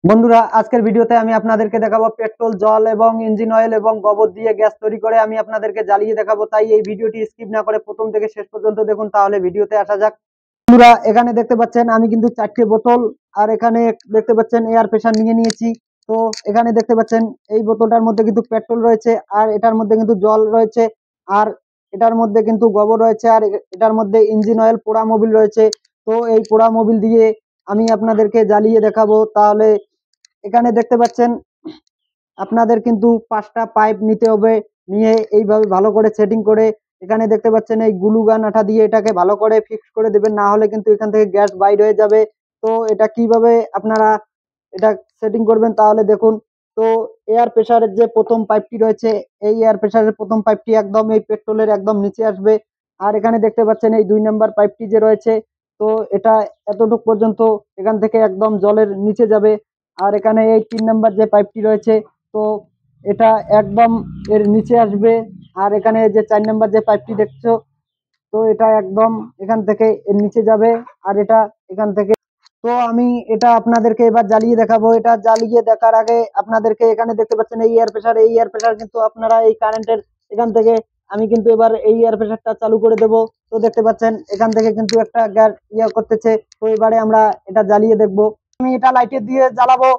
বন্ধুরা, আজকের ভিডিওতে আমি আপনাদেরকে দেখাবো পেট্রোল, জল এবং ইঞ্জিন অয়েল এবং গোবর দিয়ে গ্যাস তৈরি করে আমি আপনাদেরকে জ্বালিয়ে দেখাবো। তাই এই ভিডিওটি স্কিপ না করে প্রথম থেকে শেষ পর্যন্ত দেখুন। তাহলে ভিডিওতে আসা যাক। বন্ধুরা, এখানে দেখতে পাচ্ছেন আমি কিন্তু 4টে বোতল আর এখানে দেখতে পাচ্ছেন এয়ার প্রেসার নিয়ে নিয়েছি। তো এখানে দেখতে পাচ্ছেন এই বোতলটার মধ্যে কিন্তু পেট্রোল রয়েছে, আর এটার মধ্যে কিন্তু জল রয়েছে, আর এটার মধ্যে কিন্তু গোবর রয়েছে, আর এটার মধ্যে ইঞ্জিন অয়েল পোড়া মোবিল রয়েছে। তো এই পোড়া মোবিল দিয়ে আমি আপনাদেরকে জ্বালিয়ে দেখাবো। তাহলে এখানে দেখতে পাচ্ছেন আপনাদের কিন্তু 5টা পাইপ নিতে হবে। নিয়ে এইভাবে ভালো করে সেটিং করে এখানে দেখতে পাচ্ছেন এই গ্লু গান আঠা দিয়ে এটাকে ভালো করে ফিক্স করে দেবেন, না হলে কিন্তু এখান থেকে গ্যাস বাইর হয়ে যাবে। তো এটা কিভাবে আপনারা এটা সেটিং করবেন তাহলে দেখুন। তো এয়ার প্রেসারের যে প্রথম পাইপটি রয়েছে, এই এয়ার প্রেসারের প্রথম পাইপটি একদম এই পেট্রোলের একদম নিচে আসবে। আর এখানে দেখতে পাচ্ছেন এই 2 নাম্বার পাইপটি যে রয়েছে, তো এটা এতটুক পর্যন্ত এখান থেকে একদম জলের নিচে যাবে। আর এখানে এই 3 নাম্বার যে পাইপটি রয়েছে, তো এটা একদম এর নিচে আসবে। আর এখানে যে 4 নাম্বার যে পাইপটি দেখছো, তো এটা একদম এখান থেকে এর নিচে যাবে। আর এটা এখান থেকে, তো আমি এটা আপনাদেরকে এবার জ্বালিয়ে দেখাবো। এটা জ্বালিয়ে দেখার আগে আপনাদেরকে এখানে দেখতে পাচ্ছেন এই এয়ার প্রেসার, এই এয়ার প্রেসার কিন্তু আপনারা এই কারেন্টের এখান থেকে, আমি কিন্তু এবার এই এয়ার প্রেসারটা চালু করে দেব। তো দেখতে পাচ্ছেন এখান থেকে কিন্তু একটা গ্যাস করতেছে। তো এবারে আমরা এটা জ্বালিয়ে দেখবো। আমি এটা লাইটের দিয়ে জ্বালাবো।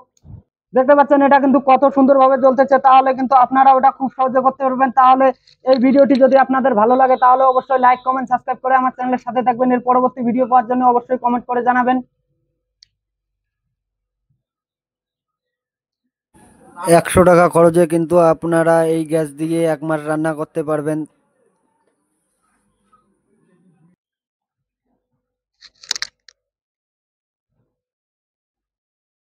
দেখতে পাচ্ছেন এটা কিন্তু কত সুন্দরভাবে জ্বলতেছে। তাহলে কিন্তু আপনারা ওটা খুব সহজে করতে পারবেন। তাহলে এই ভিডিওটি যদি আপনাদের ভালো লাগে তাহলে অবশ্যই লাইক, কমেন্ট, সাবস্ক্রাইব করে আমার চ্যানেলের সাথে থাকবেন। এর পরবর্তী ভিডিও পাওয়ার জন্য অবশ্যই কমেন্ট করে জানাবেন। 100 টাকা খরচে কিন্তু আপনারা এই গ্যাস দিয়ে 1 মাস রান্না করতে পারবেন।